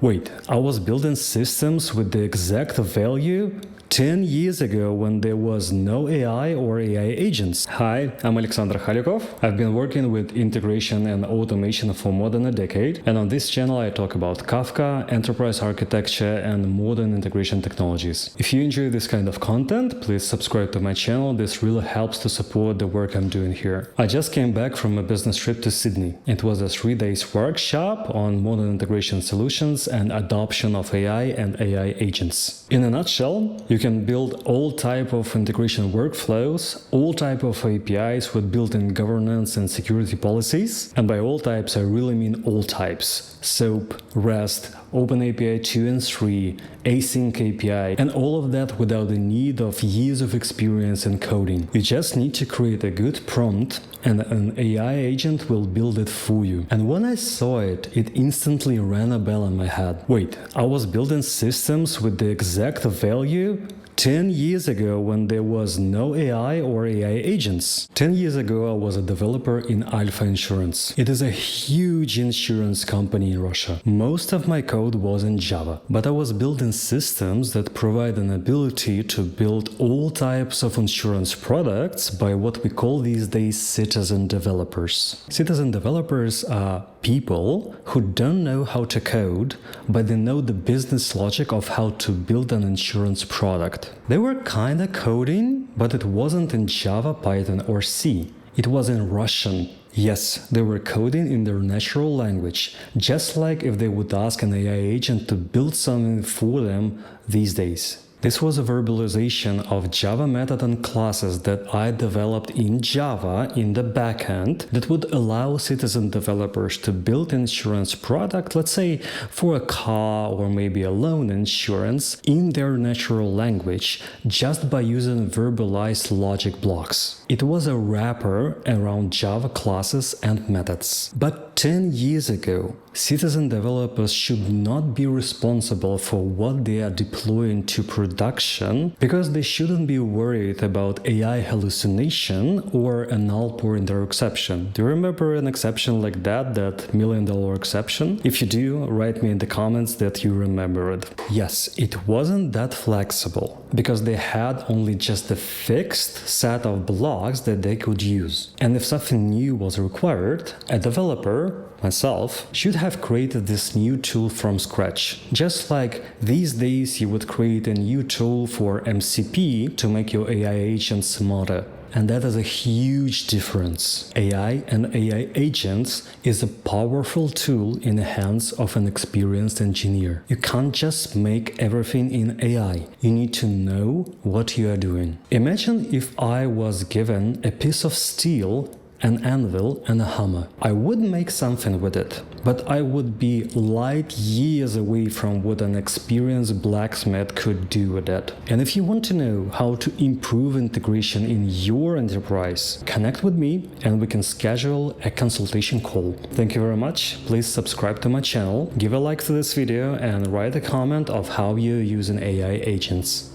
Wait, I was building systems with the exact value 10 years ago when there was no AI or AI agents. Hi, I'm Alexander Khalikov. I've been working with integration and automation for more than a decade, and on this channel I talk about Kafka, enterprise architecture, and modern integration technologies. If you enjoy this kind of content, please subscribe to my channel. This really helps to support the work I'm doing here. I just came back from a business trip to Sydney. It was a 3-day workshop on modern integration solutions and adoption of AI and AI agents. In a nutshell, you can build all type of integration workflows, all type of APIs with built-in governance and security policies. And by all types, I really mean all types. SOAP, REST, OpenAPI 2 and 3, async API, and all of that without the need of years of experience in coding. You just need to create a good prompt and an AI agent will build it for you. And when I saw it, it instantly rang a bell in my head. Wait, I was building systems with the exact value 10 years ago when there was no AI or AI agents. 10 years ago I was a developer in Alpha Insurance. It is a huge insurance company in Russia. Most of my code was in Java, but I was building systems that provide an ability to build all types of insurance products by what we call these days citizen developers. Citizen developers are people who don't know how to code, but they know the business logic of how to build an insurance product. They were kinda coding, but it wasn't in Java, Python or C. It was in Russian. Yes, they were coding in their natural language, just like if they would ask an AI agent to build something for them these days. This was a verbalization of Java method and classes that I developed in Java in the backend that would allow citizen developers to build insurance product, let's say for a car or maybe a loan insurance, in their natural language just by using verbalized logic blocks. It was a wrapper around Java classes and methods. But 10 years ago, citizen developers should not be responsible for what they are deploying to production because they shouldn't be worried about AI hallucination or a null pointer exception. Do you remember an exception like that $1 million exception? If you do, write me in the comments that you remember it. Yes, it wasn't that flexible because they had only just a fixed set of blocks that they could use. And if something new was required, a developer, myself, should have created this new tool from scratch. Just like these days you would create a new tool for MCP to make your AI agent smarter. And that is a huge difference. AI and AI agents is a powerful tool in the hands of an experienced engineer. You can't just make everything in AI. You need to know what you are doing. Imagine if I was given a piece of steel, an anvil and a hammer. I would make something with it, but I would be light years away from what an experienced blacksmith could do with it. And if you want to know how to improve integration in your enterprise, connect with me and we can schedule a consultation call. Thank you very much. Please subscribe to my channel, give a like to this video and write a comment of how you're using AI agents.